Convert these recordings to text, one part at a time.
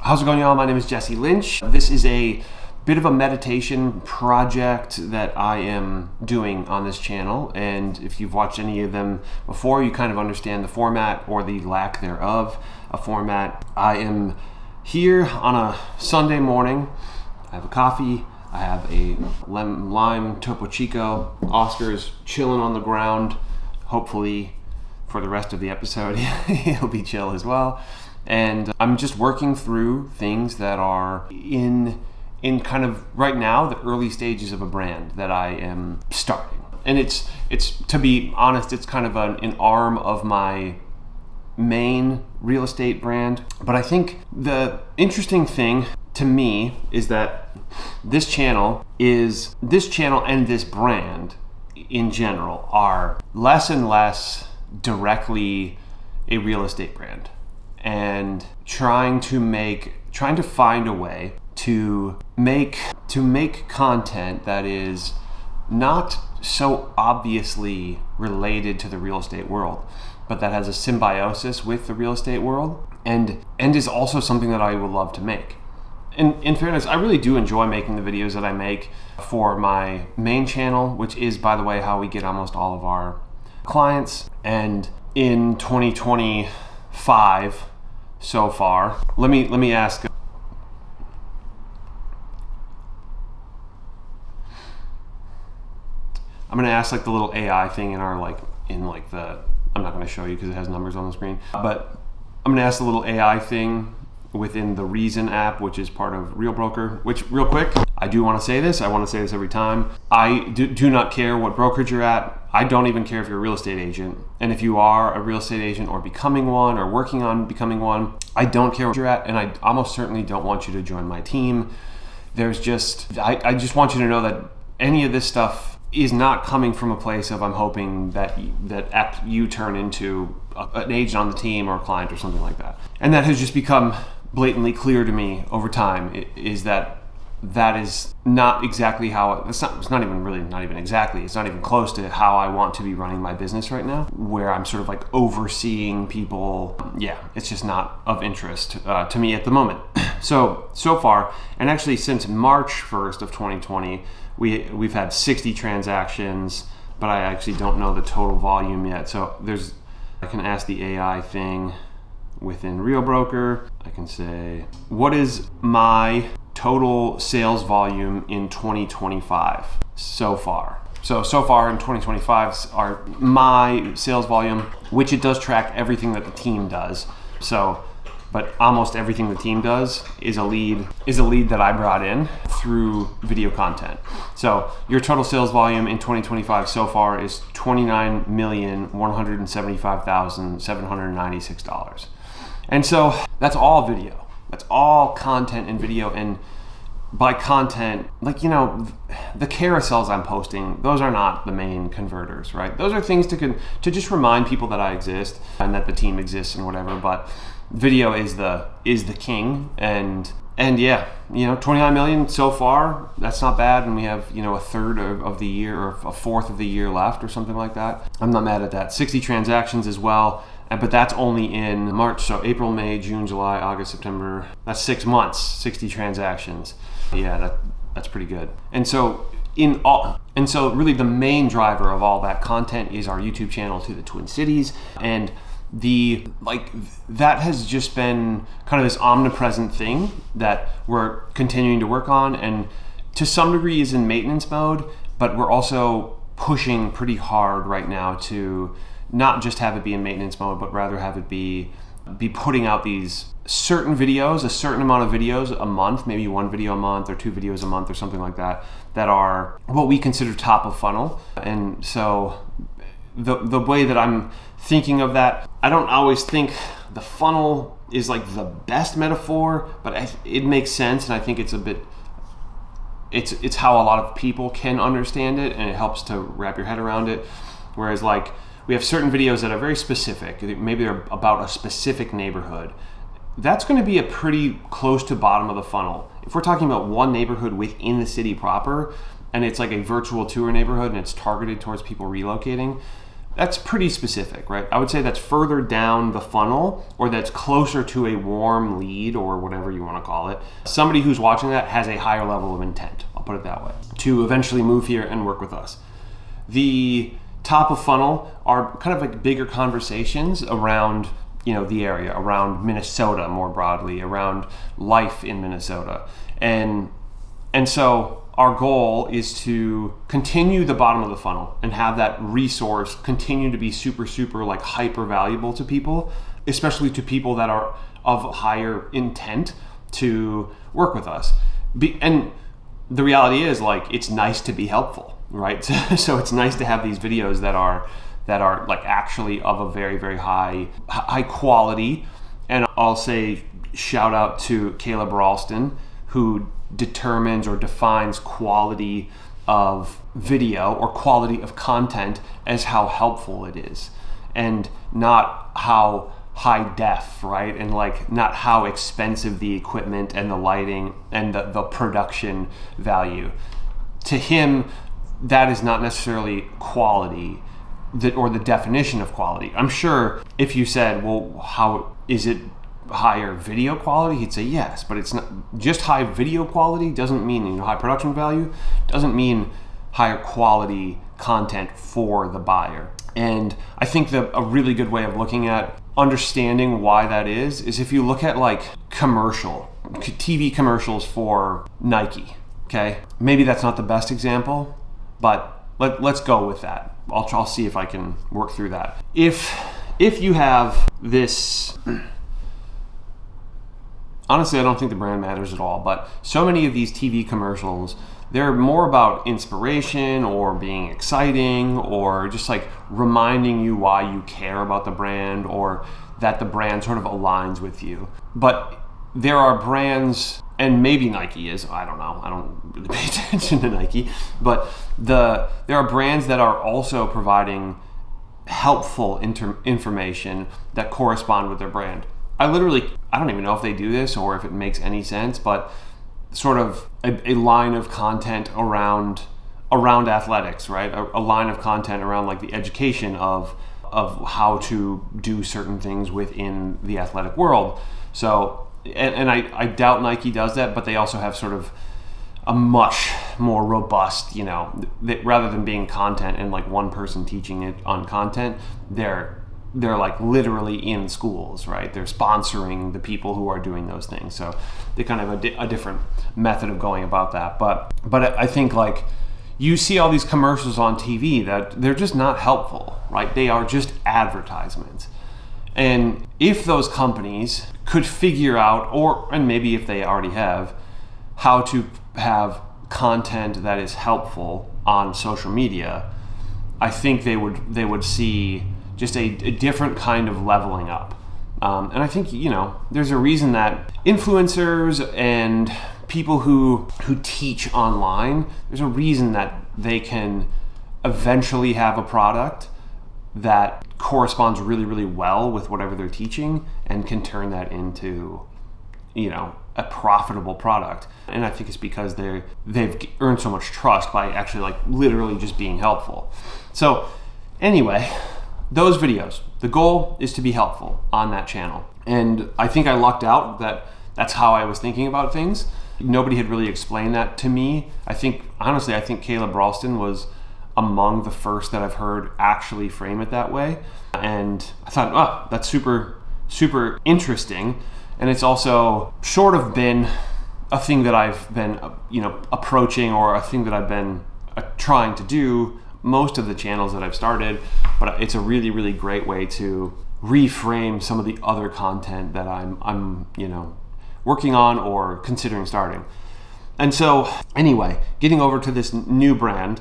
How's it going, y'all? My name is Jesse Lynch. This is a bit of a meditation project that I am doing on this channel, and if you've watched any of them before, you kind of understand the format or the lack thereof a format. I am here on a Sunday morning. I have a coffee. I have a lime Topo Chico. Oscar's chilling on the ground. Hopefully for the rest of the episode he'll be chill as well. And I'm just working through things that are in kind of right now the early stages of a brand that I am starting. And it's to be honest, it's kind of an arm of my main real estate brand. But I think the interesting thing to me is that this channel and this brand in general are less and less directly a real estate brand, and trying to find a way to make content that is not so obviously related to the real estate world, but that has a symbiosis with the real estate world, and is also something that I would love to make. And in fairness, I really do enjoy making the videos that I make for my main channel, which is, by the way, how we get almost all of our clients. And in 2025 so far, let me ask. I'm gonna ask like the little AI thing in our I'm not gonna show you because it has numbers on the screen, but I'm gonna ask the little AI thing within the Reason app, which is part of Real Broker. Which, real quick, I do want to say this. I want to say this every time. I do not care what brokerage you're at. I don't even care if you're a real estate agent. And if you are a real estate agent or becoming one or working on becoming one, I don't care what you're at, and I almost certainly don't want you to join my team. I just want you to know that any of this stuff is not coming from a place of I'm hoping that you turn into an agent on the team or a client or something like that. And that has just become blatantly clear to me over time, is that is not exactly how it's not even close to how I want to be running my business right now, where I'm sort of like overseeing people. Yeah, it's just not of interest to me at the moment. So far, and actually since March 1st of 2020, we've had 60 transactions, but I actually don't know the total volume yet. So I can ask the AI thing within Real Broker. I can say, what is my total sales volume in 2025 so far? So far in 2025 are my sales volume, which it does track everything that the team does. But almost everything the team does is a lead that I brought in through video content. So your total sales volume in 2025 so far is $29,175,796. And so that's all video. That's all content and video. And by content, the carousels I'm posting, those are not the main converters, right? Those are things to just remind people that I exist and that the team exists and whatever. But video is the king, and yeah, 29 million so far. That's not bad, and we have a third of the year or a fourth of the year left or something like that. I'm not mad at that. 60 transactions as well. But that's only in March, so April, May, June, July, August, September. That's 6 months, 60 transactions. Yeah, that's pretty good. And so really the main driver of all that content is our YouTube channel to the Twin Cities, and that has just been kind of this omnipresent thing that we're continuing to work on, and to some degree is in maintenance mode, but we're also pushing pretty hard right now to not just have it be in maintenance mode, but rather have it be putting out these certain videos, a certain amount of videos a month, maybe one video a month or 2 videos a month or something like that are what we consider top of funnel. And so the way that I'm thinking of that, I don't always think the funnel is like the best metaphor, but it makes sense, and I think it's how a lot of people can understand it, and it helps to wrap your head around it. Whereas we have certain videos that are very specific. Maybe they're about a specific neighborhood. That's going to be a pretty close to bottom of the funnel. If we're talking about one neighborhood within the city proper, and it's like a virtual tour neighborhood and it's targeted towards people relocating, that's pretty specific, right? I would say that's further down the funnel, or that's closer to a warm lead, or whatever you want to call it. Somebody who's watching that has a higher level of intent, I'll put it that way, to eventually move here and work with us. The top of funnel are kind of like bigger conversations around, the area, around Minnesota more broadly, around life in Minnesota. And so our goal is to continue the bottom of the funnel and have that resource continue to be super, super like hyper valuable to people, especially to people that are of higher intent to work with us. And the reality is, like, it's nice to be helpful, right? So it's nice to have these videos that are like actually of a very, very high quality. And I'll say shout out to Caleb Ralston, who determines or defines quality of video or quality of content as how helpful it is, and not how high def, right? And like not how expensive the equipment and the lighting and the production value. To him, that is not necessarily quality, or the definition of quality. I'm sure if you said, well, how is it higher video quality, he'd say yes, but it's not just high video quality doesn't mean high production value, doesn't mean higher quality content for the buyer. And I think that a really good way of looking at understanding why that is if you look at like TV commercials for Nike. Okay, maybe that's not the best example, but let's go with that. I'll see if I can work through that. If you have this, honestly, I don't think the brand matters at all, but so many of these TV commercials, they're more about inspiration or being exciting or just like reminding you why you care about the brand or that the brand sort of aligns with you. But there are brands, and maybe Nike is, I don't know, I don't really pay attention to Nike, but there are brands that are also providing helpful information that correspond with their brand. I don't even know if they do this or if it makes any sense, but sort of a line of content around athletics, right? A line of content around like the education of how to do certain things within the athletic world. So, and I doubt Nike does that, but they also have sort of a much more robust, rather than being content and like one person teaching it on content, they're like literally in schools, right? They're sponsoring the people who are doing those things. So they kind of have a different method of going about that. But I think like you see all these commercials on TV that they're just not helpful, right? They are just advertisements. And if those companies could figure out, and maybe if they already have, how to have content that is helpful on social media, I think they would see just a different kind of leveling up. And I think, there's a reason that influencers and people who teach online, there's a reason that they can eventually have a product that corresponds really, really well with whatever they're teaching and can turn that into, a profitable product. And I think it's because they've earned so much trust by actually like literally just being helpful. So anyway, those videos, the goal is to be helpful on that channel. And I think I lucked out that that's how I was thinking about things. Nobody had really explained that to me. I think Caleb Ralston was among the first that I've heard actually frame it that way. And I thought, that's super, super interesting. And it's also sort of been a thing that I've been, approaching, or a thing that I've been trying to do most of the channels that I've started. But it's a really, really great way to reframe some of the other content that I'm working on or considering starting. And so anyway, getting over to this new brand,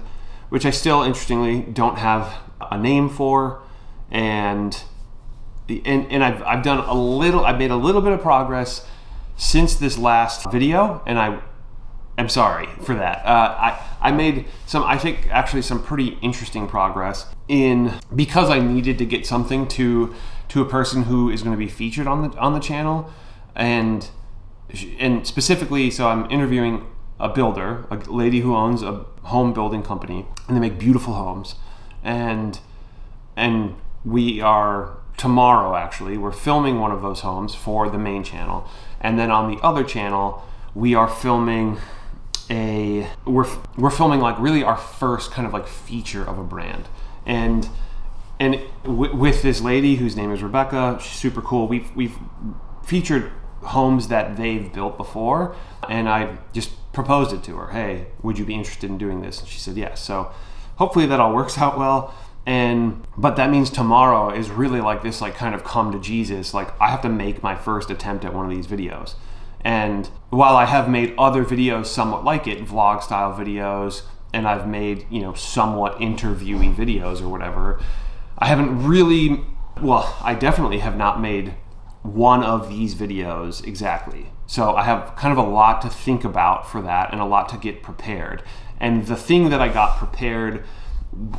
which I still interestingly don't have a name for, and I've made a little bit of progress since this last video, and I'm sorry for that. I made some pretty interesting progress because I needed to get something to a person who is going to be featured on the channel, and specifically, so I'm interviewing a builder, a lady who owns a home building company, and they make beautiful homes. And and we are tomorrow actually, we're filming one of those homes for the main channel. And then on the other channel, we are filming we're filming like really our first kind of like feature of a brand. And with this lady whose name is Rebecca, she's super cool. We've featured homes that they've built before, and I just proposed it to her. Hey, would you be interested in doing this? And she said yes. So hopefully that all works out well. But that means tomorrow is really like this, like kind of come to Jesus. Like I have to make my first attempt at one of these videos. And while I have made other videos somewhat like it, vlog style videos, and I've made, somewhat interviewee videos or whatever, I haven't really, I definitely have not made one of these videos exactly. So I have kind of a lot to think about for that and a lot to get prepared. And the thing that I got prepared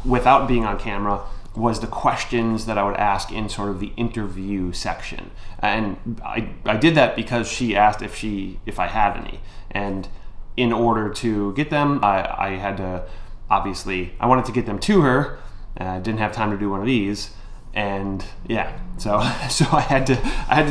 without being on camera was the questions that I would ask in sort of the interview section. And I did that because she asked if I had any. And in order to get them, I had to, obviously, I wanted to get them to her. I didn't have time to do one of these. And yeah, so I had to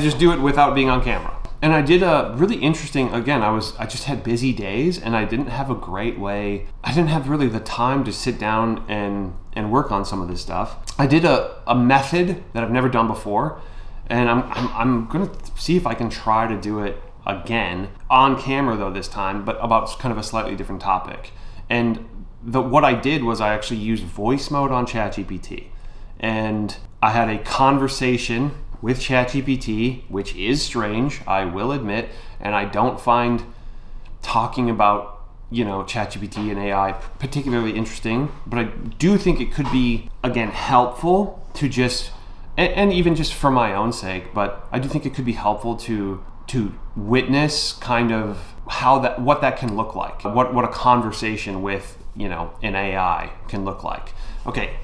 just do it without being on camera. And I did a really interesting, again, I just had busy days and I didn't have a great way, I didn't have really the time to sit down and work on some of this stuff. I did a method that I've never done before, and I'm gonna see if I can try to do it again, on camera though this time, but about kind of a slightly different topic. And what I did was I actually used voice mode on ChatGPT. And I had a conversation with ChatGPT, which is strange, I will admit, and I don't find talking about, ChatGPT and AI particularly interesting, but I do think it could be, again, helpful to just, and even just for my own sake, but I do think it could be helpful to witness kind of what that can look like, what a conversation with, an AI can look like. Okay.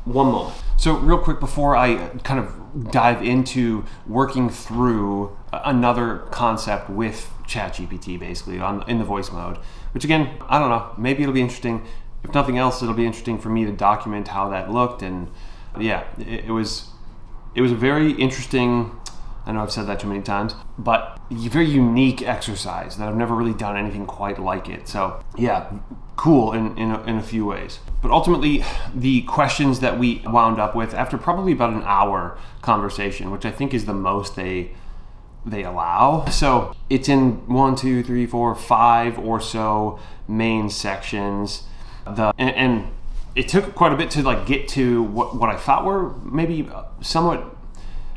One moment. So real quick before I kind of dive into working through another concept with ChatGPT basically in the voice mode, which again, I don't know, maybe it'll be interesting. If nothing else, it'll be interesting for me to document how that looked. And yeah, it was a very interesting, I know I've said that too many times, but a very unique exercise that I've never really done anything quite like it. So yeah, cool in a few ways. But ultimately, the questions that we wound up with after probably about an hour conversation, which I think is the most they allow. So it's in 1, 2, 3, 4, 5 or so main sections. And it took quite a bit to like get to what I thought were maybe somewhat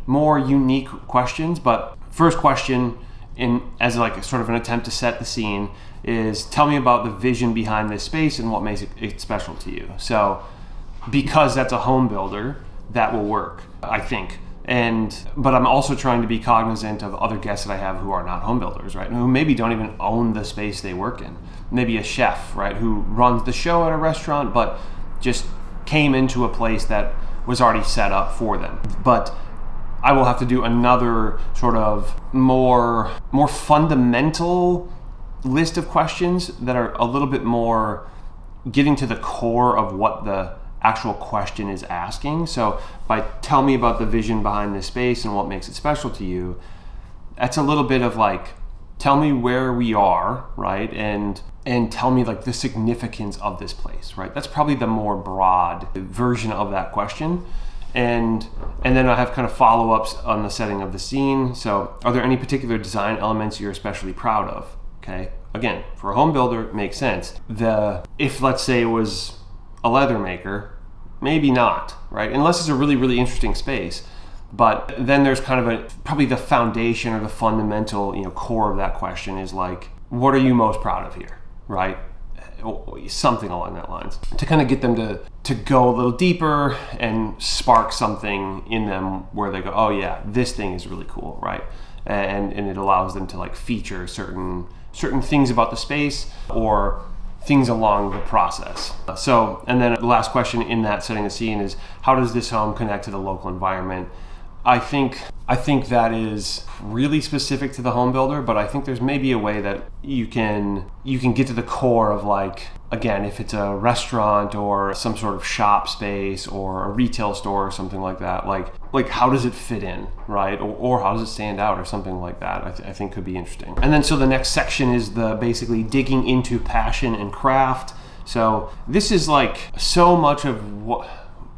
more unique questions. But first question, as like sort of an attempt to set the scene, is tell me about the vision behind this space and what makes it special to you. So because that's a home builder, that will work, I think. But I'm also trying to be cognizant of other guests that I have who are not home builders, right? Who maybe don't even own the space they work in. Maybe a chef, right? Who runs the show at a restaurant, but just came into a place that was already set up for them. But I will have to do another sort of more fundamental list of questions that are a little bit more getting to the core of what the actual question is asking. So by tell me about the vision behind this space and what makes it special to you, that's a little bit of like, tell me where we are, right? And tell me like the significance of this place, right? That's probably the more broad version of that question. And then I have kind of follow-ups on the setting of the scene. So are there any particular design elements you're especially proud of? Okay, again, for a home builder, it makes sense. If let's say it was a leather maker, maybe not, right? Unless it's a really, really interesting space. But then there's kind of probably the foundation or the fundamental, core of that question is like, what are you most proud of here, right? Something along that lines. To kind of get them to go a little deeper and spark something in them where they go, oh yeah, this thing is really cool, right? And it allows them to like feature certain things about the space or things along the process. So, and then the last question in that setting the scene is, how does this home connect to the local environment? I think that is really specific to the home builder, but I think there's maybe a way that you can get to the core of, like, again, if it's a restaurant or some sort of shop space or a retail store or something like that, like how does it fit in, right? Or how does it stand out or something like that, I think could be interesting. And then so the next section is the basically digging into passion and craft. So this is like so much of what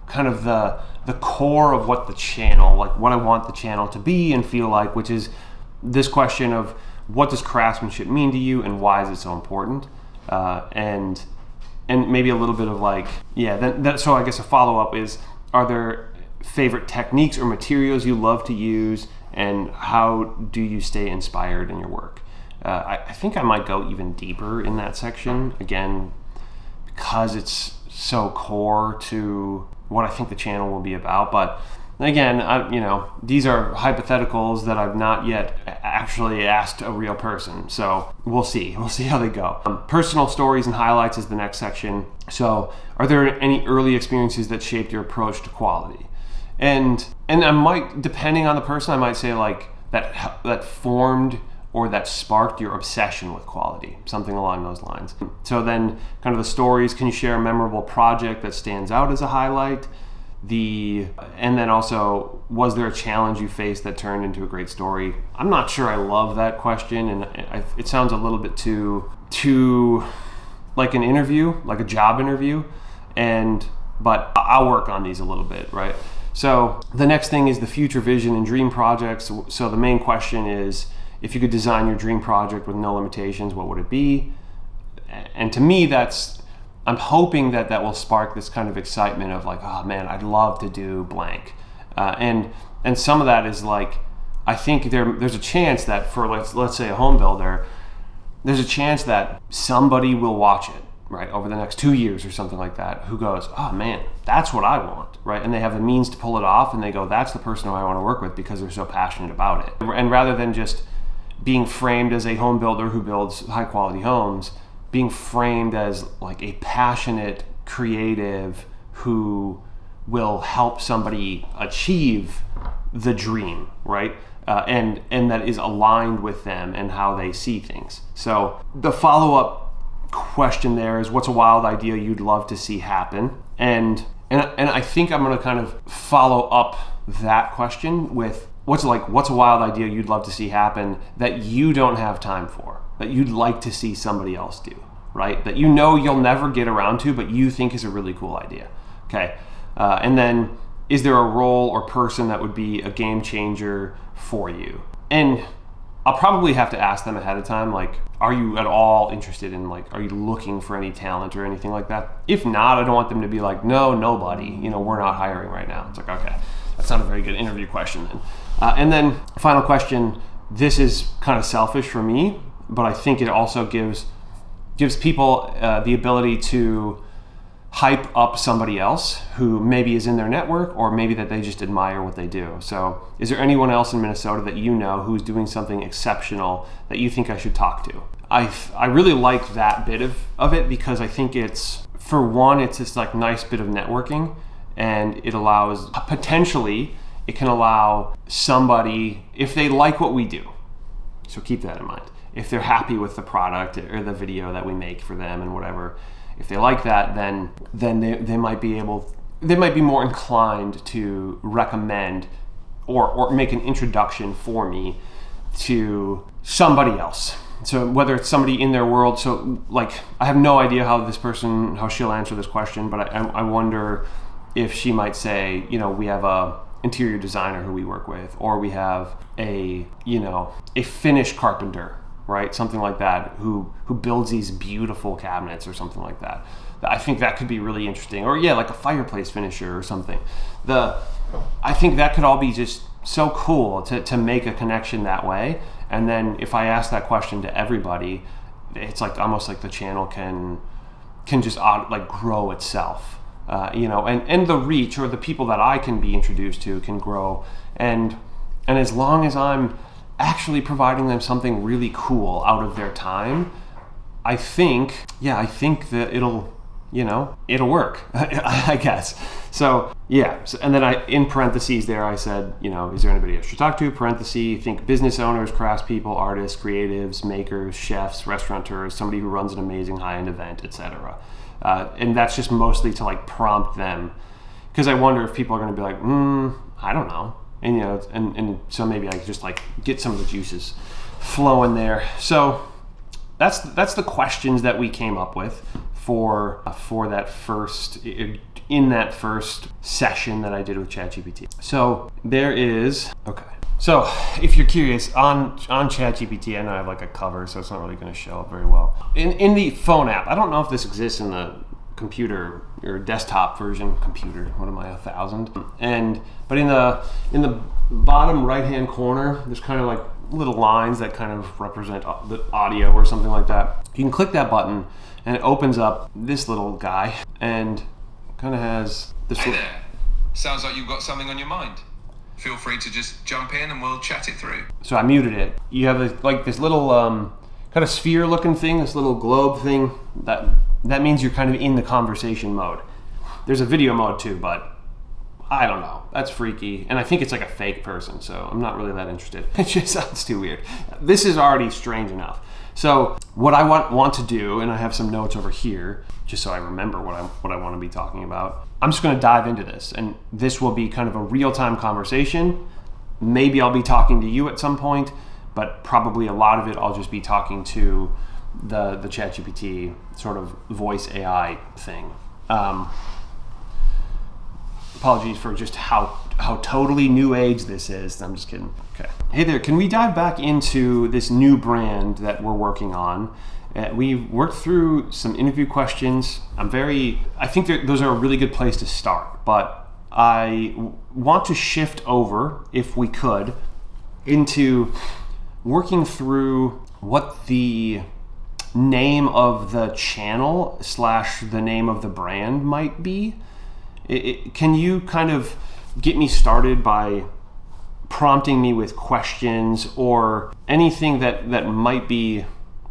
kind of the core of what the channel, like what I want the channel to be and feel like, which is this question of what does craftsmanship mean to you and why is it so important? And maybe a little bit of like, so I guess a follow-up is, are there favorite techniques or materials you love to use, and how do you stay inspired in your work? I think I might go even deeper in that section, again, because it's so core to what I think the channel will be about. But again, these are hypotheticals that I've not yet actually asked a real person. So we'll see how they go. Personal stories and highlights is the next section. So are there any early experiences that shaped your approach to quality? And I might, depending on the person, I might say like that formed or that sparked your obsession with quality, something along those lines. So then kind of the stories, can you share a memorable project that stands out as a highlight? And then also, was there a challenge you faced that turned into a great story? I'm not sure I love that question, and it sounds a little bit too like an interview, like a job interview, but I'll work on these a little bit, right? So the next thing is the future vision and dream projects. So the main question is, if you could design your dream project with no limitations, what would it be? And to me, I'm hoping that will spark this kind of excitement of like, oh man, I'd love to do blank. And some of that is like, I think there's a chance that for let's say a home builder, there's a chance that somebody will watch it, right, over the next 2 years or something like that, who goes, oh man, that's what I want, right? And they have the means to pull it off, and they go, that's the person who I want to work with because they're so passionate about it. And rather than just being framed as a home builder who builds high quality homes, being framed as like a passionate creative who will help somebody achieve the dream, right? And that is aligned with them and how they see things. So the follow-up question there is, what's a wild idea you'd love to see happen? And I think I'm going to kind of follow up that question with, what's a wild idea you'd love to see happen that you don't have time for, that you'd like to see somebody else do, right? That you'll never get around to, but you think is a really cool idea. Okay. And then, is there a role or person that would be a game changer for you? And I'll probably have to ask them ahead of time, like, are you at all interested in, like, are you looking for any talent or anything like that? If not, I don't want them to be like, no, nobody, we're not hiring right now. It's like, okay, that's not a very good interview question then. And then final question, this is kind of selfish for me, but I think it also gives people the ability to hype up somebody else who maybe is in their network, or maybe that they just admire what they do. So is there anyone else in Minnesota that who's doing something exceptional that you think I should talk to? I really like that bit of it, because I think it's this like nice bit of networking, and it allows, potentially, it can allow somebody, if they like what we do, so keep that in mind, if they're happy with the product or the video that we make for them and whatever, if they like that, then they might be more inclined to recommend or make an introduction for me to somebody else. So whether it's somebody in their world, so like, I have no idea how she'll answer this question, but I wonder if she might say, we have a interior designer who we work with, or we have a Finnish carpenter, right? Something like that, who builds these beautiful cabinets or something like that. I think that could be really interesting. Or like a fireplace finisher or something. I think that could all be just so cool to make a connection that way. And then if I ask that question to everybody, it's like almost like the channel can just like grow itself. And the reach, or the people that I can be introduced to, can grow. And as long as I'm actually providing them something really cool out of their time, I think that it'll it'll work, I guess. So yeah, and then in parentheses there I said, is there anybody I should talk to? Parentheses, think business owners, craftspeople, artists, creatives, makers, chefs, restaurateurs, somebody who runs an amazing high-end event, etc. And that's just mostly to like prompt them, because I wonder if people are going to be like, I don't know, and and so maybe I could just like get some of the juices flowing there. So that's the questions that we came up with for that first session that I did with ChatGPT. So there is So if you're curious on ChatGPT, I know I have like a cover, so it's not really going to show up very well. In the phone app, I don't know if this exists in the computer or desktop version. Computer, what am I, 1,000? But in the bottom right hand corner, there's kind of like little lines that kind of represent the audio or something like that. You can click that button and it opens up this little guy and kind of has this. Hey there. Sounds like you've got something on your mind. Feel free to just jump in and we'll chat it through. So I muted it. You have this little kind of sphere looking thing, this little globe thing. That means you're kind of in the conversation mode. There's a video mode too, but I don't know. That's freaky. And I think it's like a fake person, so I'm not really that interested. It just sounds too weird. This is already strange enough. So what I want to do, and I have some notes over here, just so I remember what I want to be talking about. I'm just going to dive into this, and this will be kind of a real-time conversation. Maybe I'll be talking to you at some point, but probably a lot of it I'll just be talking to the ChatGPT sort of voice AI thing. Apologies for just how totally new age this is. I'm just kidding. Okay. Hey there, can we dive back into this new brand that we're working on? We've worked through some interview questions. I think those are a really good place to start, but I want to shift over, if we could, into working through what the name of the channel / the name of the brand might be. Can you kind of get me started by prompting me with questions or anything that might be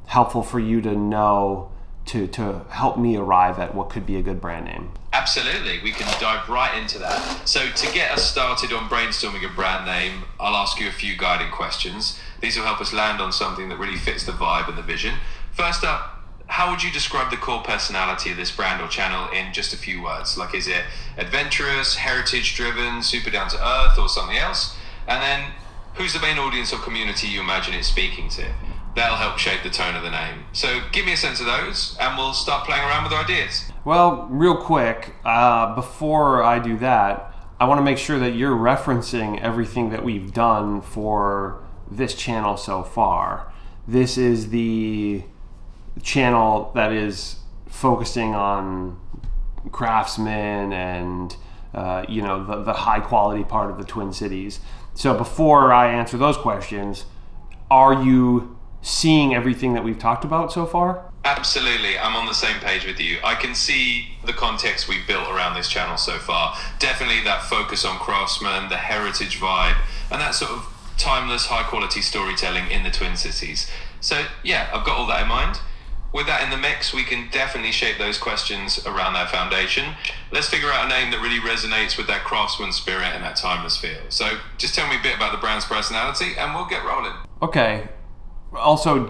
helpful for you to know to help me arrive at what could be a good brand name? Absolutely, we can dive right into that. So to get us started on brainstorming a brand name, I'll ask you a few guiding questions. These will help us land on something that really fits the vibe and the vision. First up, how would you describe the core personality of this brand or channel in just a few words? Like, is it adventurous, heritage-driven, super down-to-earth, or something else? And then, who's the main audience or community you imagine it's speaking to? That'll help shape the tone of the name. So give me a sense of those, and we'll start playing around with ideas. Well, real quick, before I do that, I want to make sure that you're referencing everything that we've done for this channel so far. This is the channel that is focusing on craftsmen and the high quality part of the Twin Cities. So before I answer those questions, are you seeing everything that we've talked about so far? Absolutely, I'm on the same page with you. I can see the context we've built around this channel so far. Definitely that focus on craftsmen, the heritage vibe, and that sort of timeless, high quality storytelling in the Twin Cities. So yeah, I've got all that in mind. With that in the mix, we can definitely shape those questions around that foundation. Let's figure out a name that really resonates with that craftsman spirit and that timeless feel. So just tell me a bit about the brand's personality and we'll get rolling. Okay. Also,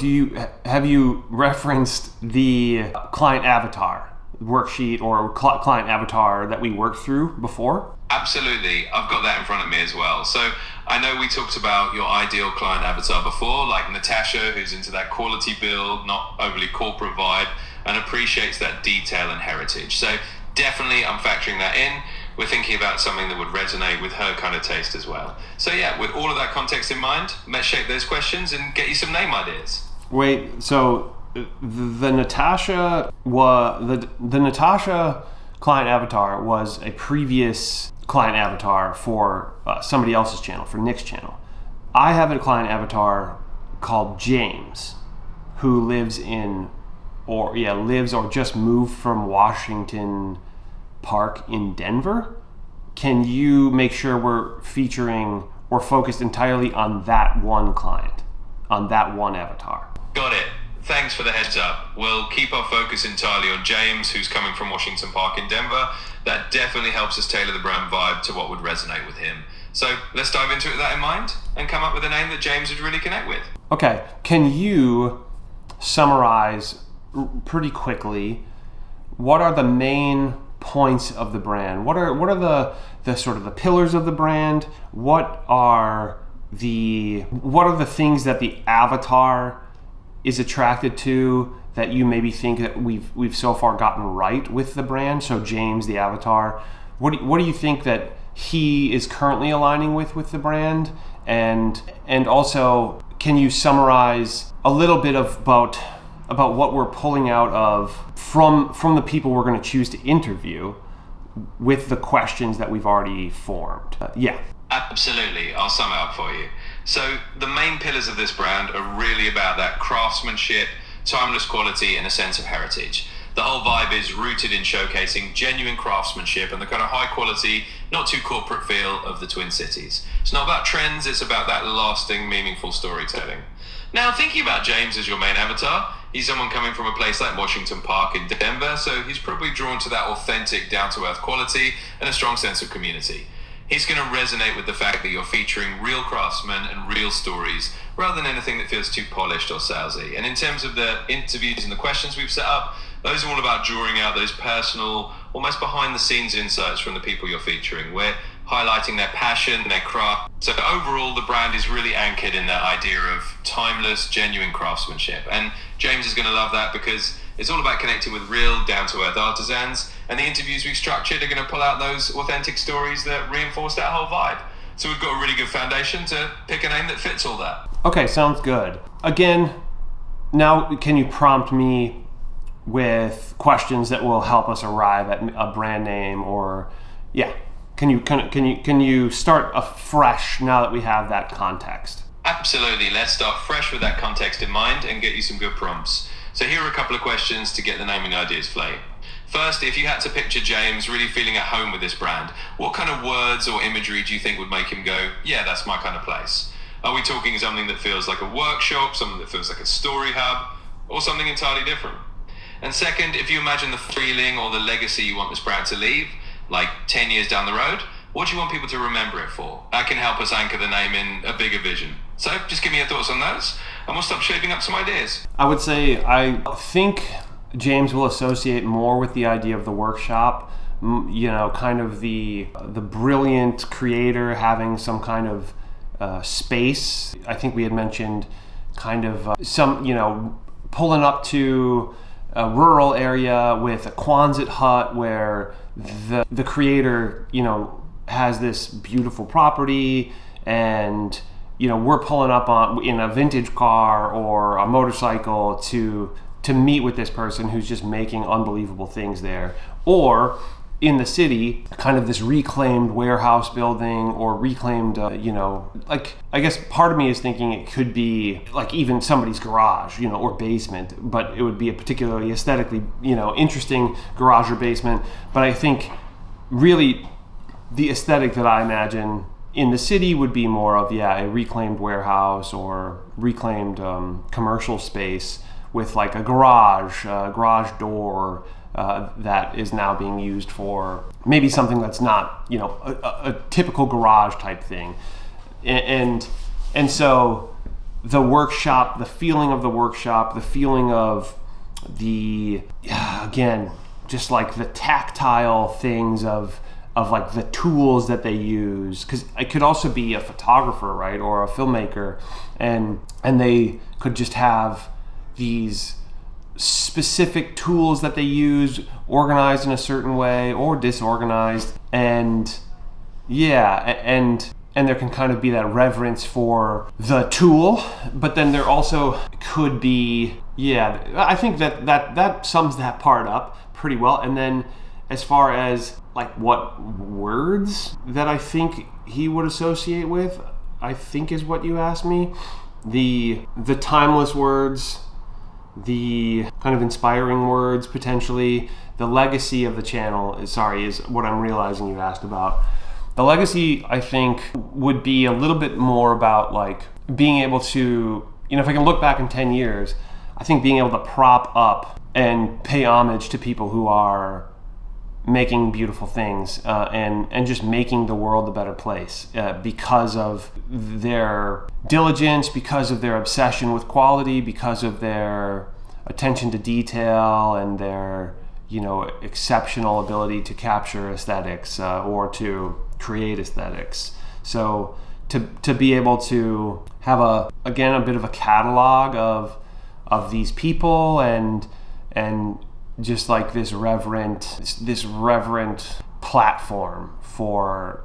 have you referenced the client avatar worksheet or client avatar that we worked through before? Absolutely. I've got that in front of me as well. So I know we talked about your ideal client avatar before, like Natasha, who's into that quality build, not overly corporate vibe, and appreciates that detail and heritage. So definitely I'm factoring that in. We're thinking about something that would resonate with her kind of taste as well. So yeah, with all of that context in mind, let's shape those questions and get you some name ideas. Wait, so the Natasha client avatar was a previous client avatar for somebody else's channel, for Nick's channel. I have a client avatar called James, who lives or just moved from Washington Park in Denver. Can you make sure we're featuring or focused entirely on that one client, on that one avatar? Got it. Thanks thanks for the heads up. We'll keep our focus entirely on James, who's coming from Washington Park in Denver. That definitely helps us tailor the brand vibe to what would resonate with him. So let's dive into it with that in mind and come up with a name that James would really connect with. Okay, can you summarize pretty quickly what are the main points of the brand? What are the sort of the pillars of the brand? What are the things that the avatar is attracted to that you maybe think that we've so far gotten right with the brand? So James, the avatar, what do you think that he is currently aligning with the brand? And also, can you summarize a little bit about what we're pulling out of from the people we're going to choose to interview with the questions that we've already formed? Yeah. Absolutely. I'll sum it up for you. So the main pillars of this brand are really about that craftsmanship, timeless quality, and a sense of heritage. The whole vibe is rooted in showcasing genuine craftsmanship and the kind of high quality, not too corporate feel of the Twin Cities. It's not about trends, it's about that lasting, meaningful storytelling. Now, thinking about James as your main avatar, he's someone coming from a place like Washington Park in Denver, so he's probably drawn to that authentic, down-to-earth quality and a strong sense of community. He's going to resonate with the fact that you're featuring real craftsmen and real stories rather than anything that feels too polished or salesy. And in terms of the interviews and the questions we've set up, those are all about drawing out those personal, almost behind-the-scenes insights from the people you're featuring. We're highlighting their passion, their craft. So overall, the brand is really anchored in that idea of timeless, genuine craftsmanship. And James is going to love that because it's all about connecting with real, down-to-earth artisans. And the interviews we've structured are going to pull out those authentic stories that reinforce that whole vibe. So we've got a really good foundation to pick a name that fits all that. Okay, sounds good. Again, now can you prompt me with questions that will help us arrive at a brand name? Or can you start afresh now that we have that context? Absolutely. Let's start fresh with that context in mind and get you some good prompts. So here are a couple of questions to get the naming ideas flowing. First, if you had to picture James really feeling at home with this brand, what kind of words or imagery do you think would make him go, yeah, that's my kind of place? Are we talking something that feels like a workshop, something that feels like a story hub, or something entirely different? And second, if you imagine the feeling or the legacy you want this brand to leave, like 10 years down the road, what do you want people to remember it for? That can help us anchor the name in a bigger vision. So just give me your thoughts on those, and we'll start shaping up some ideas. I would say I think James will associate more with the idea of the workshop, kind of the brilliant creator having some kind of space. I think we had mentioned kind of pulling up to a rural area with a Quonset hut where the creator, has this beautiful property, and we're pulling up in a vintage car or a motorcycle to meet with this person who's just making unbelievable things there. Or in the city, kind of this reclaimed warehouse building or reclaimed, I guess part of me is thinking it could be like even somebody's garage, or basement, but it would be a particularly aesthetically, interesting garage or basement. But I think really the aesthetic that I imagine in the city would be more of, a reclaimed warehouse or reclaimed commercial space with like a garage door that is now being used for maybe something that's not, a typical garage type thing. And so the workshop, the feeling of the workshop, the feeling of again, just like the tactile things of like the tools that they use, because it could also be a photographer, right, or a filmmaker, and they could just have these specific tools that they use organized in a certain way or disorganized, and there can kind of be that reverence for the tool, but then there also could be I think that sums that part up pretty well. And then as far as like what words that I think he would associate with, I think is what you asked me. The timeless words, the kind of inspiring words potentially. The legacy of the channel is what I'm realizing you asked about. The legacy, I think, would be a little bit more about like being able to, if I can look back in 10 years, I think being able to prop up and pay homage to people who are making beautiful things and just making the world a better place because of their diligence, because of their obsession with quality, because of their attention to detail and their exceptional ability to capture aesthetics or to create aesthetics. So to be able to have a bit of a catalog of these people and just like this reverent platform for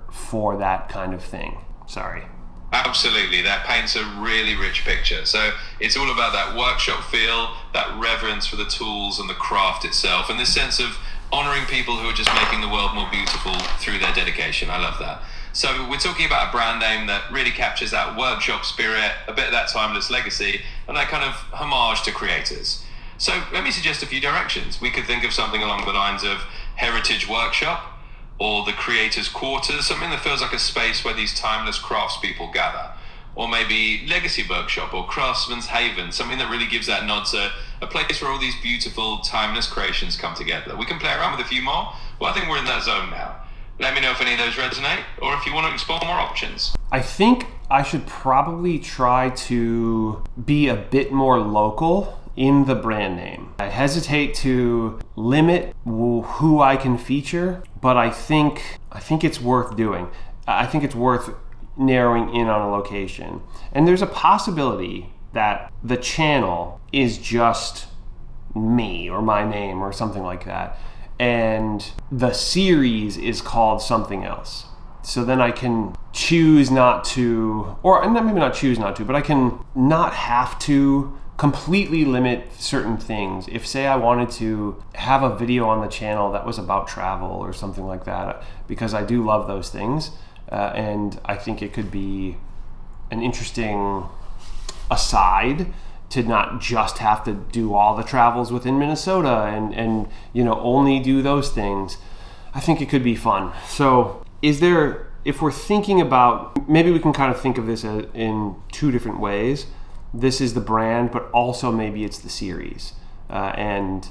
that kind of thing. Sorry. Absolutely, that paints a really rich picture. So it's all about that workshop feel, that reverence for the tools and the craft itself, and this sense of honoring people who are just making the world more beautiful through their dedication. I love that. So we're talking about a brand name that really captures that workshop spirit, a bit of that timeless legacy, and that kind of homage to creators. So let me suggest a few directions. We could think of something along the lines of Heritage Workshop, or the Creators Quarters, something that feels like a space where these timeless craftspeople gather. Or maybe Legacy Workshop or Craftsman's Haven, something that really gives that nod to a place where all these beautiful, timeless creations come together. We can play around with a few more. Well, I think we're in that zone now. Let me know if any of those resonate, or if you want to explore more options. I think I should probably try to be a bit more local in the brand name. I hesitate to limit who I can feature, but I think it's worth doing. I think it's worth narrowing in on a location. And there's a possibility that the channel is just me or my name or something like that, and the series is called something else. So then I can choose not to, or maybe not choose not to, but I can not have to completely limit certain things. If, say, I wanted to have a video on the channel that was about travel or something like that, because I do love those things, and I think it could be an interesting aside to not just have to do all the travels within Minnesota and only do those things. I think it could be fun. So if we're thinking about, maybe we can kind of think of this in two different ways. This is the brand, but also maybe it's the series, and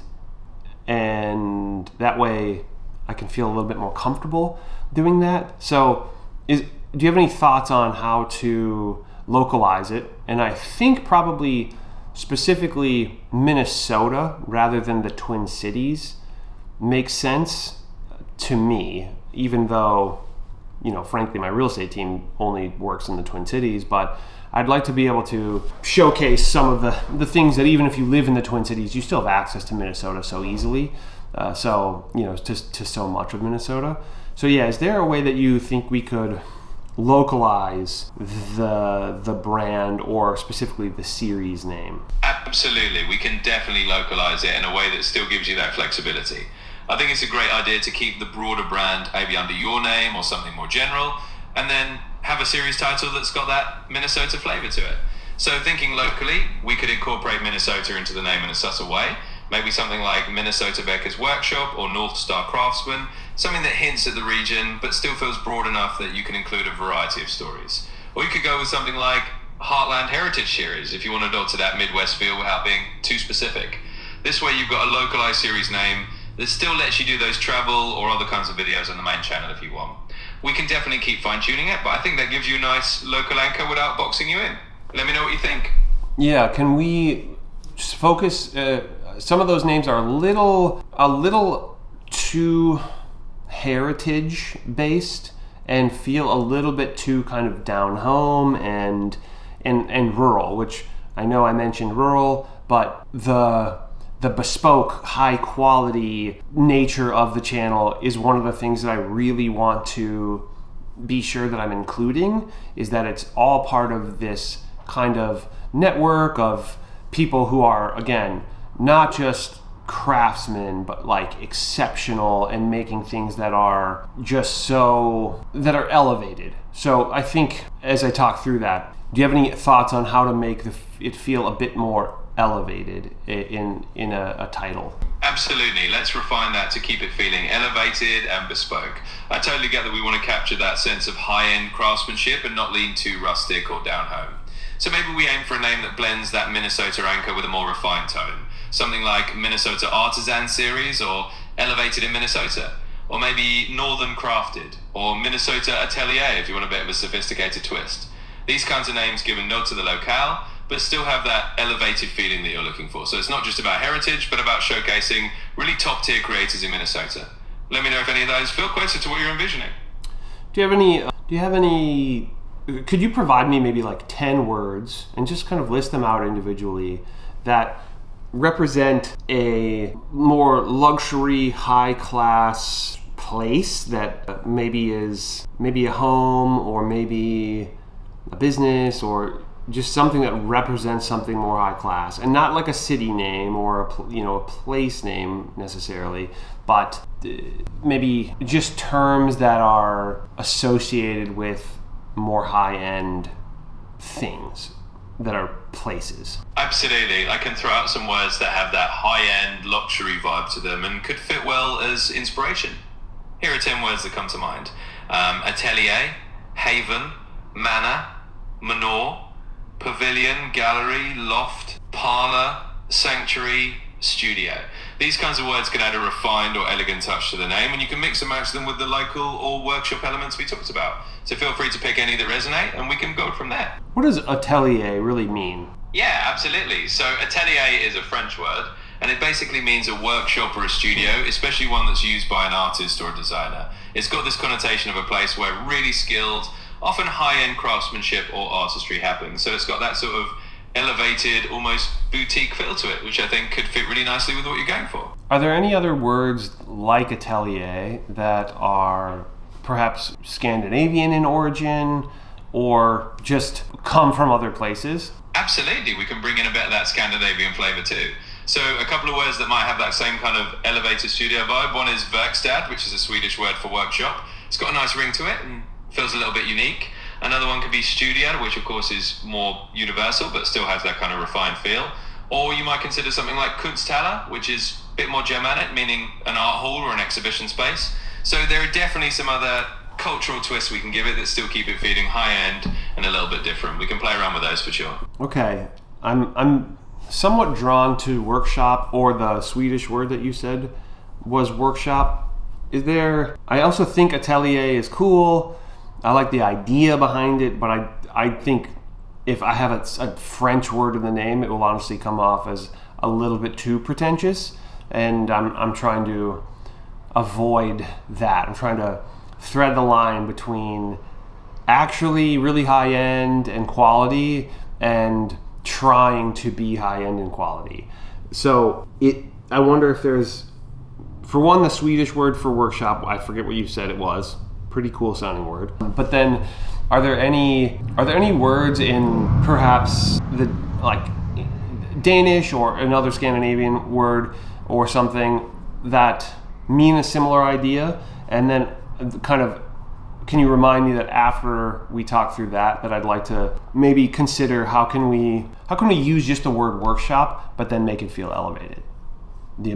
that way I can feel a little bit more comfortable doing that. So, do you have any thoughts on how to localize it? And I think probably specifically Minnesota rather than the Twin Cities makes sense to me, even though, frankly, my real estate team only works in the Twin Cities, but I'd like to be able to showcase some of the things that even if you live in the Twin Cities, you still have access to Minnesota so easily. To so much of Minnesota. So yeah, is there a way that you think we could localize the brand or specifically the series name? Absolutely, we can definitely localize it in a way that still gives you that flexibility. I think it's a great idea to keep the broader brand maybe under your name or something more general, and then have a series title that's got that Minnesota flavor to it. So thinking locally, we could incorporate Minnesota into the name in a subtle way. Maybe something like Minnesota Becker's Workshop or North Star Craftsman, something that hints at the region but still feels broad enough that you can include a variety of stories. Or you could go with something like Heartland Heritage Series if you want to nod to that Midwest feel without being too specific. This way you've got a localized series name that still lets you do those travel or other kinds of videos on the main channel if you want. We can definitely keep fine-tuning it, but I think that gives you a nice local anchor without boxing you in. Let me know what you think. Yeah, can we just focus? Some of those names are a little too heritage-based and feel a little bit too kind of down home and rural, which I know I mentioned rural, but the bespoke, high-quality nature of the channel is one of the things that I really want to be sure that I'm including, is that it's all part of this kind of network of people who are, again, not just craftsmen, but like exceptional and making things that are that are elevated. So I think as I talk through that, do you have any thoughts on how to make it feel a bit more elevated in a title? Absolutely. Let's refine that to keep it feeling elevated and bespoke. I totally get that we want to capture that sense of high-end craftsmanship and not lean too rustic or down home. So maybe we aim for a name that blends that Minnesota anchor with a more refined tone. Something like Minnesota Artisan Series or Elevated in Minnesota. Or maybe Northern Crafted or Minnesota Atelier if you want a bit of a sophisticated twist. These kinds of names give a nod to the locale, but still have that elevated feeling that you're looking for. So it's not just about heritage, but about showcasing really top tier creators in Minnesota. Let me know if any of those feel closer to what you're envisioning. Do you have any, could you provide me maybe like 10 words and just kind of list them out individually that represent a more luxury, high class place that maybe is maybe a home or maybe a business or just something that represents something more high class, and not like a city name or a place name necessarily, but maybe just terms that are associated with more high end things that are places. Absolutely. I can throw out some words that have that high-end luxury vibe to them and could fit well as inspiration. Here are 10 words that come to mind. Atelier, haven, manor, manor, pavilion, gallery, loft, parlor, sanctuary, studio. These kinds of words can add a refined or elegant touch to the name, and you can mix and match them with the local or workshop elements we talked about. So feel free to pick any that resonate, and we can go from there. What does atelier really mean? Yeah, absolutely. So atelier is a French word, and it basically means a workshop or a studio, especially one that's used by an artist or a designer. It's got this connotation of a place where really skilled, often high-end craftsmanship or artistry happens. So it's got that sort of elevated, almost boutique feel to it, which I think could fit really nicely with what you're going for. Are there any other words like atelier that are perhaps Scandinavian in origin or just come from other places? Absolutely, we can bring in a bit of that Scandinavian flavor too. So a couple of words that might have that same kind of elevated studio vibe. One is verkstad, which is a Swedish word for workshop. It's got a nice ring to it and feels a little bit unique. Another one could be studio, which of course is more universal, but still has that kind of refined feel. Or you might consider something like Kunsthalle, which is a bit more Germanic, meaning an art hall or an exhibition space. So there are definitely some other cultural twists we can give it that still keep it feeling high end and a little bit different. We can play around with those for sure. Okay, I'm somewhat drawn to workshop, or the Swedish word that you said was workshop. I also think atelier is cool. I like the idea behind it, but I think if I have a French word in the name, it will honestly come off as a little bit too pretentious, and I'm trying to avoid that. I'm trying to thread the line between actually really high end and quality and trying to be high end and quality. So I wonder if there's, for one, the Swedish word for workshop, I forget what you said it was. Pretty cool sounding word. But then are there any words in perhaps the like Danish or another Scandinavian word or something that mean a similar idea? And then kind of, can you remind me that after we talk through that I'd like to maybe consider how can we use just the word workshop but then make it feel elevated? The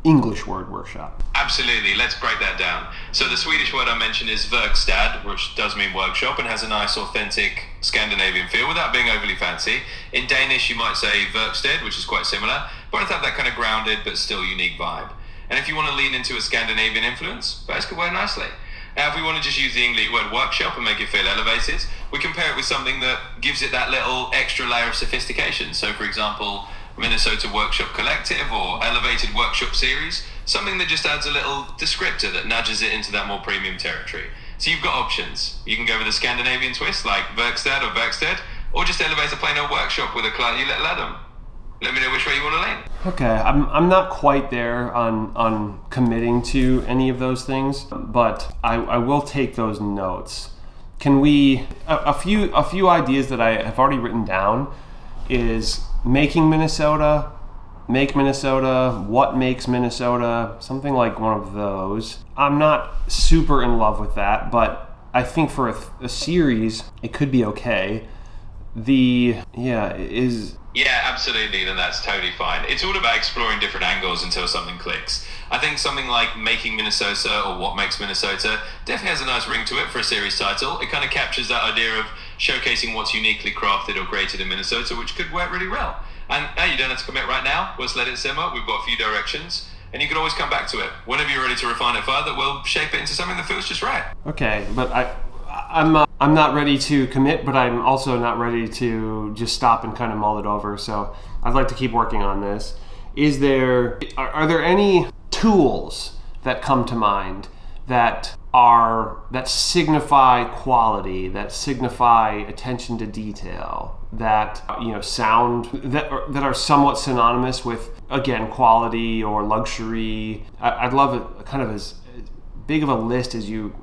English word workshop. Absolutely, let's break that down. So the Swedish word I mentioned is verkstad, which does mean workshop and has a nice authentic Scandinavian feel without being overly fancy. In Danish you might say verksted, which is quite similar, but have that kind of grounded but still unique vibe. And if you want to lean into a Scandinavian influence, verks could work nicely. Now if we want to just use the English word workshop and make it feel elevated, we can pair it with something that gives it that little extra layer of sophistication. So for example, Minnesota Workshop Collective or Elevated Workshop Series, something that just adds a little descriptor that nudges it into that more premium territory. So you've got options. You can go with a Scandinavian twist like Verkstad or Verksted, or just elevate a plain old workshop with a client you let them. Let me know which way you want to lean. Okay, I'm not quite there on committing to any of those things, but I will take those notes. Can we, a few ideas that I have already written down is making Minnesota, make Minnesota, what makes Minnesota, something like one of those. I'm not super in love with that, but I think for a series, it could be okay. Yeah, absolutely, then that's totally fine. It's all about exploring different angles until something clicks. I think something like Making Minnesota or What Makes Minnesota definitely has a nice ring to it for a series title. It kind of captures that idea of showcasing what's uniquely crafted or created in Minnesota, which could work really well. And hey, you don't have to commit right now. Let's let it simmer. We've got a few directions, and you can always come back to it. Whenever you're ready to refine it further, we'll shape it into something that feels just right. Okay, but I'm not ready to commit, but I'm also not ready to just stop and kind of mull it over. So I'd like to keep working on this. Are there any tools that come to mind that signify quality, that signify attention to detail, that sound, that are somewhat synonymous with, again, quality or luxury? I'd love it kind of as big of a list as you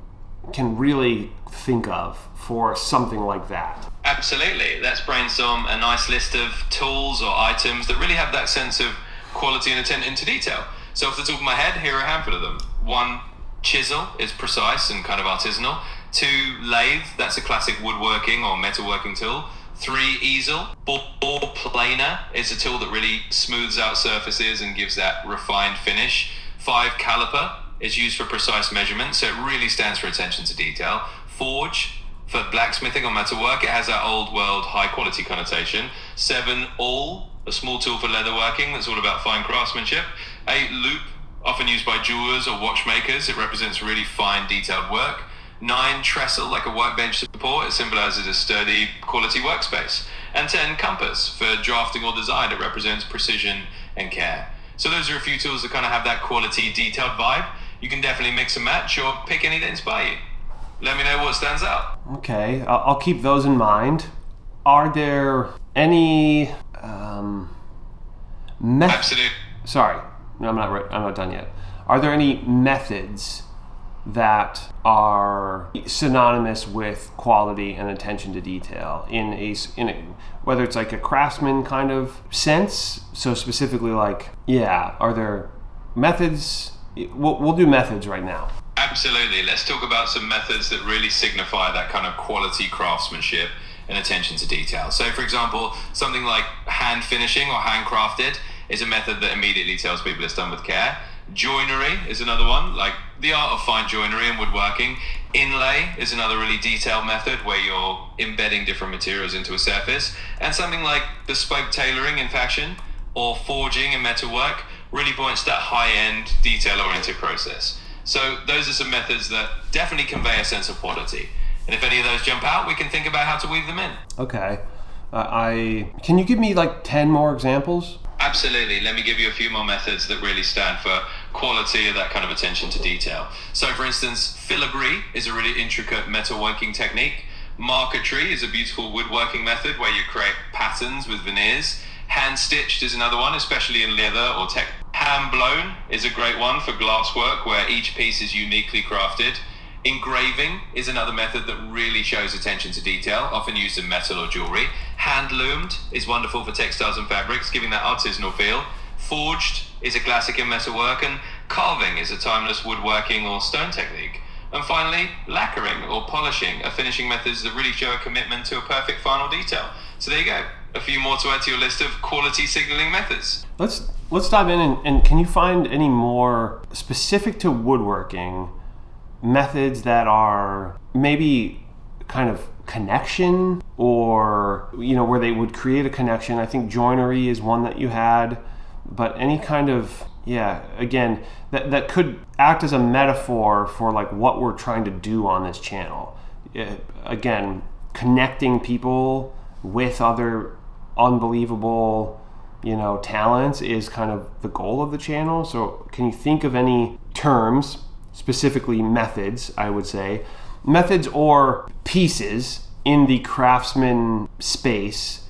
can really think of for something like that. Absolutely. Let's brainstorm a nice list of tools or items that really have that sense of quality and attention to detail. So off the top of my head, here are a handful of them. 1, chisel is precise and kind of artisanal. 2, lathe, that's a classic woodworking or metalworking tool. 3, easel. 4, planer is a tool that really smooths out surfaces and gives that refined finish. 5, caliper is used for precise measurement, so it really stands for attention to detail. Forge, for blacksmithing or metalwork, it has that old world high quality connotation. 7, awl, a small tool for leatherworking that's all about fine craftsmanship. 8, loop, often used by jewelers or watchmakers. It represents really fine, detailed work. 9, trestle, like a workbench support. It symbolizes a sturdy, quality workspace. And 10, compass, for drafting or design. It represents precision and care. So those are a few tools that kind of have that quality, detailed vibe. You can definitely mix and match or pick any that inspire you. Let me know what stands out. Okay, I'll keep those in mind. Are there any Absolutely. Sorry, no, I'm not done yet. Are there any methods that are synonymous with quality and attention to detail in a whether it's like a craftsman kind of sense? So specifically, like, are there methods? We'll do methods right now. Absolutely. Let's talk about some methods that really signify that kind of quality craftsmanship and attention to detail. So, for example, something like hand finishing or handcrafted is a method that immediately tells people it's done with care. Joinery is another one, like the art of fine joinery and woodworking. Inlay is another really detailed method where you're embedding different materials into a surface. And something like bespoke tailoring in fashion or forging in metalwork really points to that high-end, detail-oriented process. So those are some methods that definitely convey a sense of quality. And if any of those jump out, we can think about how to weave them in. Okay. Can you give me like 10 more examples? Absolutely. Let me give you a few more methods that really stand for quality and that kind of attention to detail. So, for instance, filigree is a really intricate metalworking technique. Marquetry is a beautiful woodworking method where you create patterns with veneers. Hand-stitched is another one, especially in leather or tech. Hand-blown is a great one for glass work where each piece is uniquely crafted. Engraving is another method that really shows attention to detail, often used in metal or jewelry. Hand-loomed is wonderful for textiles and fabrics, giving that artisanal feel. Forged is a classic in metalwork, and carving is a timeless woodworking or stone technique. And finally, lacquering or polishing are finishing methods that really show a commitment to a perfect final detail. So there you go, a few more to add to your list of quality signaling methods. Let's dive in and can you find any more specific to woodworking methods that are maybe kind of connection or where they would create a connection? I think joinery is one that you had, but any kind of again that could act as a metaphor for like what we're trying to do on this channel. Again, connecting people with other unbelievable talents is kind of the goal of the channel. So can you think of any terms, specifically methods, I would say, methods or pieces in the craftsman space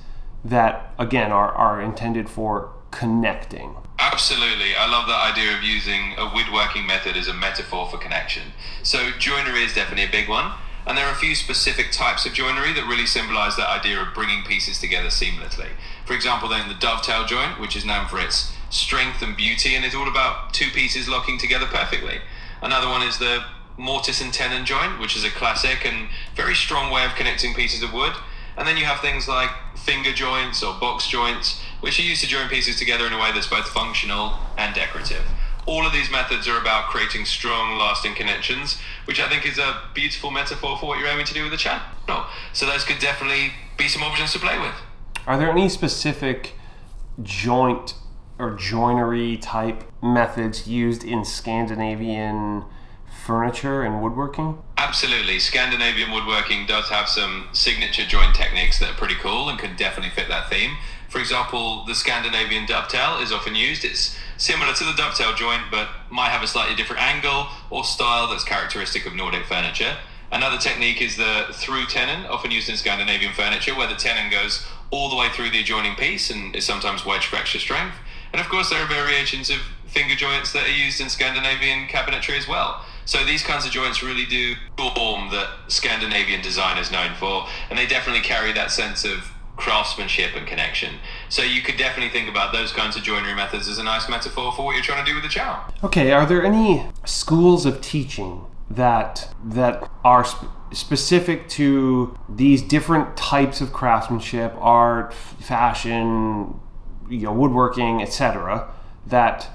that, again, are intended for connecting? Absolutely. I love that idea of using a woodworking method as a metaphor for connection. So joinery is definitely a big one. And there are a few specific types of joinery that really symbolize that idea of bringing pieces together seamlessly. For example, then the dovetail joint, which is known for its strength and beauty, and is all about two pieces locking together perfectly. Another one is the mortise and tenon joint, which is a classic and very strong way of connecting pieces of wood. And then you have things like finger joints or box joints, which are used to join pieces together in a way that's both functional and decorative. All of these methods are about creating strong, lasting connections, which I think is a beautiful metaphor for what you're aiming to do with the channel. So those could definitely be some options to play with. Are there any specific joint or joinery type methods used in Scandinavian furniture and woodworking? Absolutely. Scandinavian woodworking does have some signature joint techniques that are pretty cool and can definitely fit that theme. For example, the Scandinavian dovetail is often used. It's similar to the dovetail joint, but might have a slightly different angle or style that's characteristic of Nordic furniture. Another technique is the through tenon, often used in Scandinavian furniture, where the tenon goes all the way through the adjoining piece and is sometimes wedged for extra strength. And of course, there are variations of finger joints that are used in Scandinavian cabinetry as well. So these kinds of joints really do form that Scandinavian design is known for, and they definitely carry that sense of craftsmanship and connection. So you could definitely think about those kinds of joinery methods as a nice metaphor for what you're trying to do with the chow. Okay, are there any schools of teaching that are specific to these different types of craftsmanship, art, fashion, woodworking, etc., that